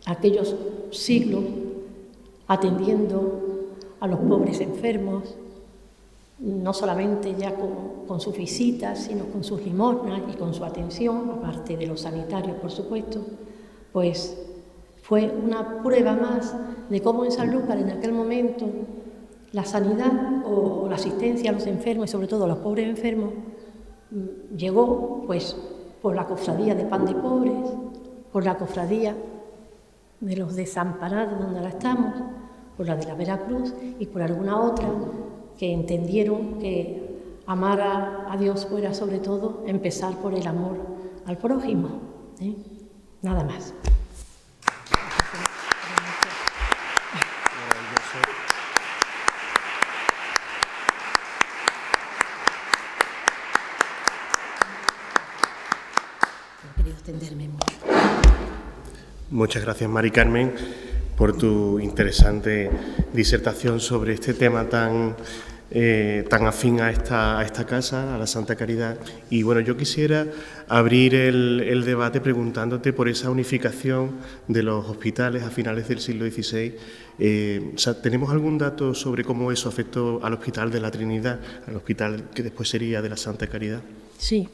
aquellos siglos, atendiendo a los pobres enfermos, no solamente ya con sus visitas, sino con sus limosnas y con su atención, aparte de los sanitarios, por supuesto, pues fue una prueba más de cómo en Sanlúcar en aquel momento la sanidad o la asistencia a los enfermos y sobre todo a los pobres enfermos llegó pues por la cofradía de Pan de Pobres, por la cofradía de los desamparados donde ahora estamos, por la de la Veracruz y por alguna otra que entendieron que amar a Dios fuera sobre todo empezar por el amor al prójimo. Nada más. He querido extenderme mucho. Muchas gracias, Mari Carmen, por tu interesante disertación sobre este tema tan afín a esta casa, a la Santa Caridad. Y bueno, yo quisiera abrir el debate preguntándote por esa unificación de los hospitales a finales del siglo XVI. ¿Tenemos algún dato sobre cómo eso afectó al Hospital de la Trinidad, al hospital que después sería de la Santa Caridad? Sí,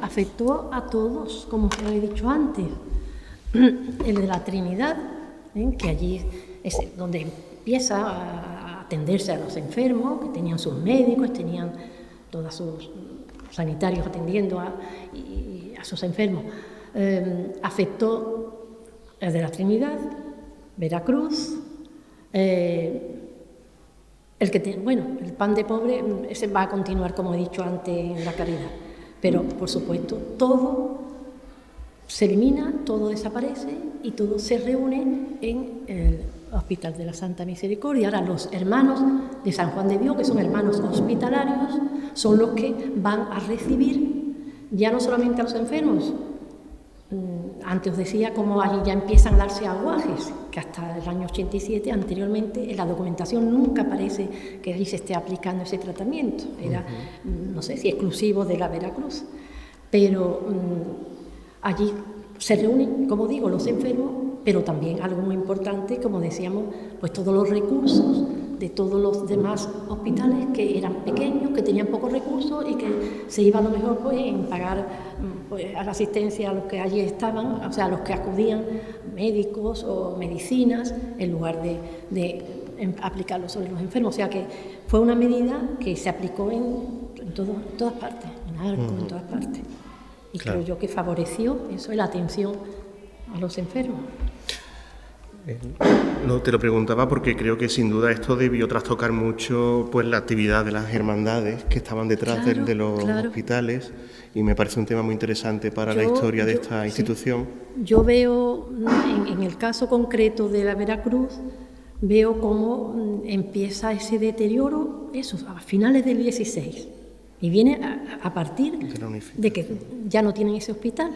afectó a todos, como os he dicho antes. El de la Trinidad, que allí es donde empieza a atenderse a los enfermos, que tenían sus médicos, tenían todos sus sanitarios atendiendo a sus enfermos. Afectó el de la Trinidad, Veracruz, el Pan de Pobre, ese va a continuar, como he dicho antes, en la Caridad. Pero, por supuesto, todo se elimina, todo desaparece y todo se reúne en el Hospital de la Santa Misericordia. Ahora los hermanos de San Juan de Dios, que son hermanos hospitalarios, son los que van a recibir ya no solamente a los enfermos. Antes os decía cómo allí ya empiezan a darse aguajes, que hasta el año 87, anteriormente, en la documentación nunca parece que allí se esté aplicando ese tratamiento. Era, no sé si exclusivo de la Veracruz, pero allí se reúnen, como digo, los enfermos, pero también algo muy importante, como decíamos, pues todos los recursos de todos los demás hospitales que eran pequeños, que tenían pocos recursos y que se iba a lo mejor pues en pagar pues, a la asistencia a los que allí estaban, o sea, a los que acudían, médicos o medicinas, en lugar de aplicarlo sobre los enfermos. O sea que fue una medida que se aplicó en todas partes, en Arco, en todas partes. Y claro, creo yo que favoreció eso, la atención a los enfermos. No, te lo preguntaba porque creo que sin duda esto debió trastocar mucho pues la actividad de las hermandades que estaban detrás de los hospitales, y me parece un tema muy interesante para la historia de esta institución. Sí. Yo veo, en el caso concreto de la Veracruz, veo cómo empieza ese deterioro, eso, a finales del 16, y viene a partir de que ya no tienen ese hospital.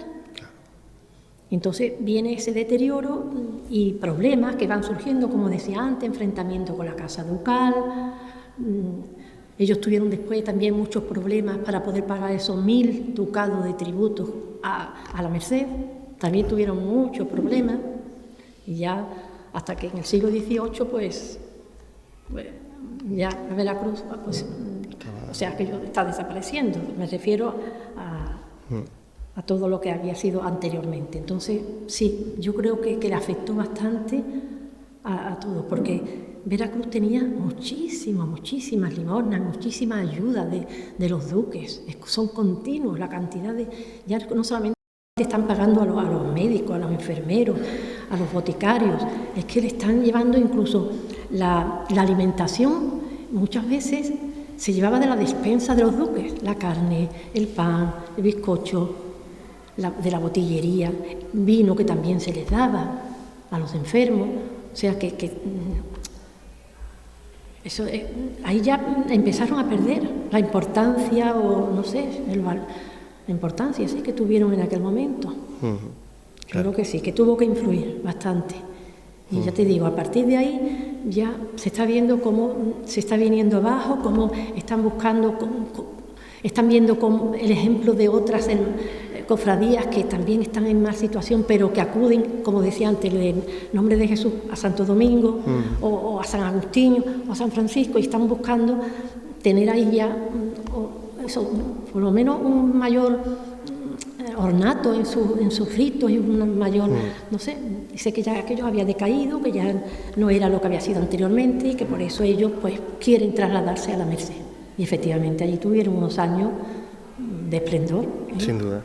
Entonces viene ese deterioro y problemas que van surgiendo, como decía antes, enfrentamiento con la Casa Ducal. Ellos tuvieron después también muchos problemas para poder pagar esos 1.000 ducados de tributos a la Merced. También tuvieron muchos problemas y ya hasta que en el siglo XVIII pues ya Veracruz pues, o sea, aquello está desapareciendo. Me refiero a todo lo que había sido anteriormente. Entonces, sí, yo creo que le afectó bastante a todos, porque Veracruz tenía muchísimas limosnas, muchísima ayuda de los duques. Son continuos, la cantidad de... Ya no solamente están pagando a los médicos, a los enfermeros, a los boticarios, es que le están llevando incluso la alimentación. Muchas veces se llevaba de la despensa de los duques, la carne, el pan, el bizcocho, de la botillería, vino que también se les daba a los enfermos, o sea que eso, ahí ya empezaron a perder la importancia, o no sé, la importancia sí que tuvieron en aquel momento. Claro. Creo que sí, que tuvo que influir bastante. Y ya te digo, a partir de ahí ya se está viendo cómo se está viniendo abajo, cómo están buscando, están viendo el ejemplo de otras cofradías que también están en más situación, pero que acuden, como decía antes, en el nombre de Jesús, a Santo Domingo o a San Agustín o a San Francisco, y están buscando tener ahí ya eso, por lo menos un mayor ornato en sus ritos y un mayor, no sé, dice que ya aquello había decaído, que ya no era lo que había sido anteriormente y que por eso ellos pues quieren trasladarse a la Merced. Y efectivamente allí tuvieron unos años de esplendor. Sin duda.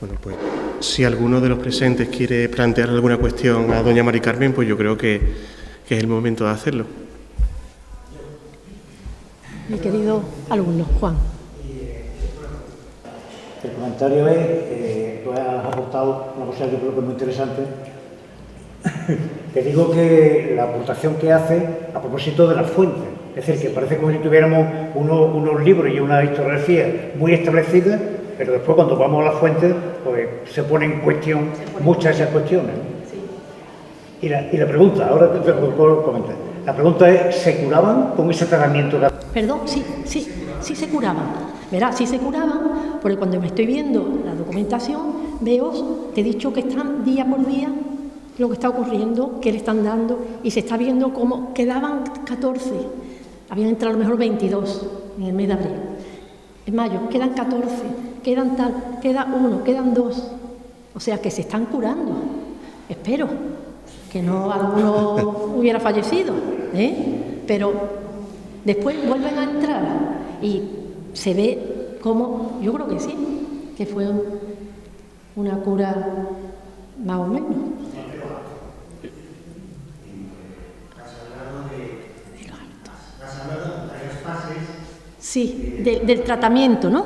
Bueno, pues si alguno de los presentes quiere plantear alguna cuestión a doña Mari Carmen, pues yo creo que es el momento de hacerlo. Mi querido alumno, Juan. El comentario es, tú has aportado una cosa que yo creo que es muy interesante. Te digo que la aportación que hace a propósito de las fuentes, es decir, que parece como si tuviéramos unos libros y una historiografía muy establecida, pero después cuando vamos a las fuentes, pues se pone en cuestión muchas de esas cuestiones. Sí. Y la pregunta, ahora te puedo comentar, la pregunta es, ¿se curaban con ese tratamiento? Perdón, sí se curaban. Verá, sí se curaban, porque cuando me estoy viendo la documentación, veo, te he dicho que están día por día lo que está ocurriendo, que le están dando, y se está viendo cómo quedaban 14, habían entrado a lo mejor 22 en el mes de abril. En mayo quedan 14, quedan tal, queda 1, quedan 2, o sea que se están curando. Espero que no alguno hubiera fallecido, pero después vuelven a entrar y se ve como, yo creo que sí, que fue una cura más o menos. Sí, del tratamiento, ¿no?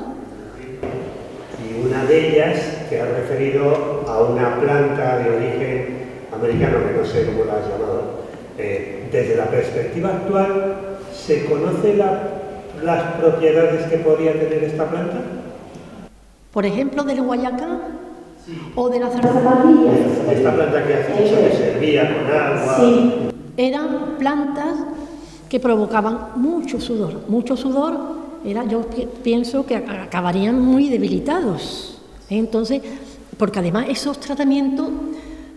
Y una de ellas que ha referido a una planta de origen americano, que no sé cómo la has llamado. Desde la perspectiva actual, ¿se conoce las propiedades que podía tener esta planta? Por ejemplo, del Guayacán, sí, o de la zarzamilla. Esta planta que has dicho que servía con agua. Sí, eran plantas que provocaban mucho sudor. Yo pienso que acabarían muy debilitados. Entonces, porque además esos tratamientos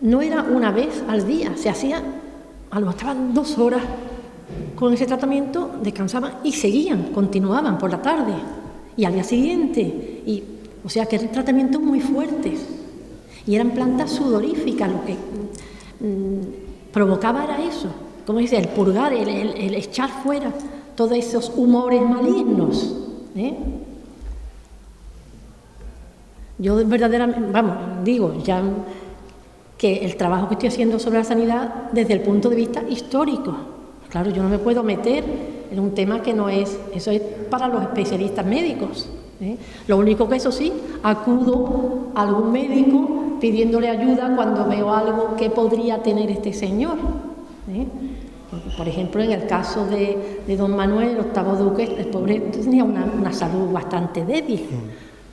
no era una vez al día, se hacía, a lo mejor estaban 2 horas con ese tratamiento, descansaban y seguían, continuaban por la tarde y al día siguiente. O sea que eran tratamientos muy fuertes y eran plantas sudoríficas, lo que provocaba era eso, como dice, el purgar, el echar fuera todos esos humores malignos. Yo verdaderamente, digo ya que el trabajo que estoy haciendo sobre la sanidad desde el punto de vista histórico. Claro, yo no me puedo meter en un tema que no es, eso es para los especialistas médicos. Lo único que, eso sí, acudo a algún médico pidiéndole ayuda cuando veo algo que podría tener este señor. Por ejemplo, en el caso de don Manuel, el 8º duque, el pobre tenía una salud bastante débil,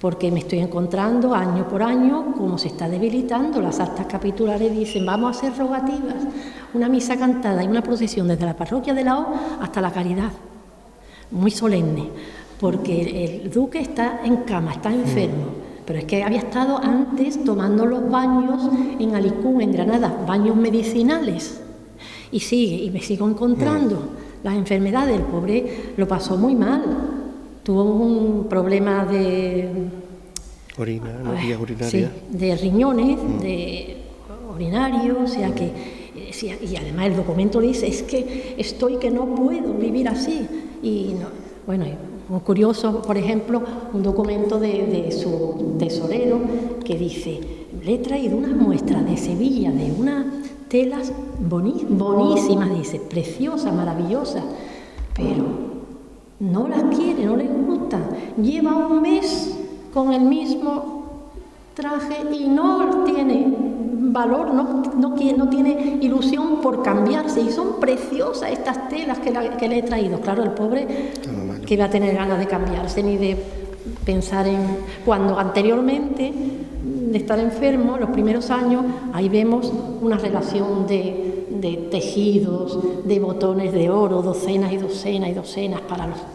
porque me estoy encontrando año por año cómo se está debilitando. Las actas capitulares dicen, vamos a hacer rogativas, una misa cantada y una procesión desde la parroquia de la O hasta la Caridad, muy solemne, porque el duque está en cama, está enfermo, pero es que había estado antes tomando los baños en Alicún, en Granada, baños medicinales, y me sigo encontrando las enfermedades. El pobre lo pasó muy mal, tuvo un problema de vías urinarias, sí, de riñones, de urinario, o sea que, y además el documento dice, es que que no puedo vivir así. Y no, bueno, muy curioso, por ejemplo, un documento de su tesorero que dice, le he traído unas muestras de Sevilla de unas telas bonísimas, dice, preciosas, maravillosas, pero no las quiere, no les gusta. Lleva un mes con el mismo traje y no tiene valor, no tiene ilusión por cambiarse. Y son preciosas estas telas que le he traído. Claro, el pobre que va a tener ganas de cambiarse ni de pensar en... Cuando anteriormente de estar enfermo, los primeros años, ahí vemos una relación de tejidos, de botones de oro, docenas y docenas y docenas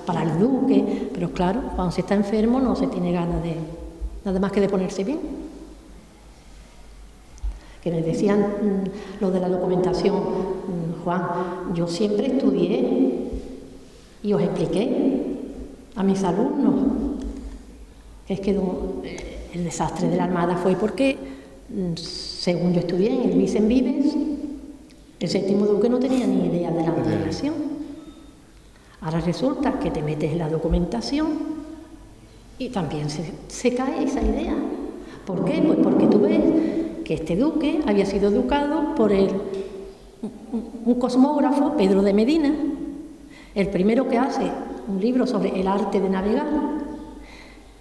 para el duque. Pero claro, cuando se está enfermo no se tiene ganas de nada más que de ponerse bien. Que me decían lo de la documentación, Juan, yo siempre estudié y os expliqué a mis alumnos que es que el desastre de la Armada fue porque, según yo estudié en el Vicent Vives, el séptimo duque no tenía ni idea de la navegación. Ahora resulta que te metes en la documentación y también se cae esa idea. ¿Por qué? Pues porque tú ves que este duque había sido educado por un cosmógrafo, Pedro de Medina, el primero que hace un libro sobre el arte de navegar,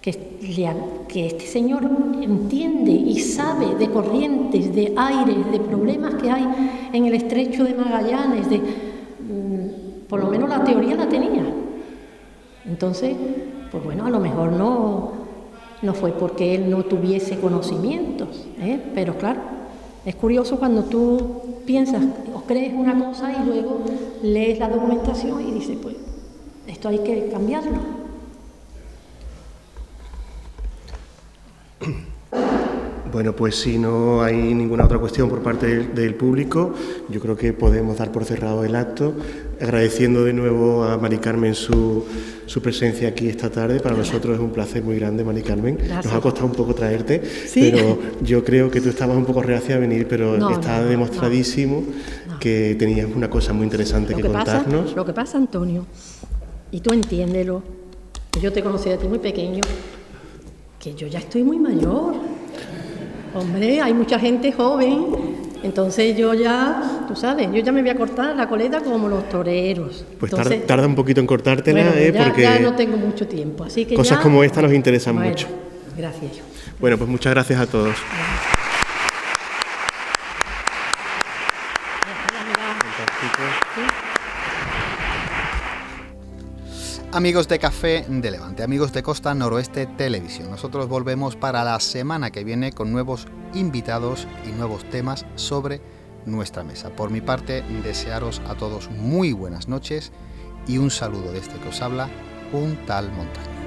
que este señor entiende y sabe de corrientes, de aires, de problemas que hay en el estrecho de Magallanes, por lo menos la teoría la tenía. Entonces, pues bueno, a lo mejor no fue porque él no tuviese conocimientos, pero claro, es curioso cuando tú piensas o crees una cosa y luego lees la documentación y dices, pues esto hay que cambiarlo. Bueno, pues si no hay ninguna otra cuestión por parte del público, yo creo que podemos dar por cerrado el acto, agradeciendo de nuevo a Mari Carmen su presencia aquí esta tarde. Para nosotros es un placer muy grande, Mari Carmen. Gracias. Nos ha costado un poco traerte, ¿sí? Pero yo creo que tú estabas un poco reacia a venir, pero está demostradísimo que tenías una cosa muy interesante que contarnos. Lo que pasa, Antonio, y tú entiéndelo, yo te conocí de ti muy pequeño, que yo ya estoy muy mayor. Hombre, hay mucha gente joven, entonces yo ya, tú sabes, yo ya me voy a cortar la coleta como los toreros. Pues entonces, tarda un poquito en cortártela, bueno, porque ya no tengo mucho tiempo, así que cosas como esta nos interesan mucho. Gracias. Bueno, pues muchas gracias a todos. Amigos de Café de Levante, amigos de Costa Noroeste Televisión, nosotros volvemos para la semana que viene con nuevos invitados y nuevos temas sobre nuestra mesa. Por mi parte, desearos a todos muy buenas noches y un saludo de este que os habla, un tal Montaño.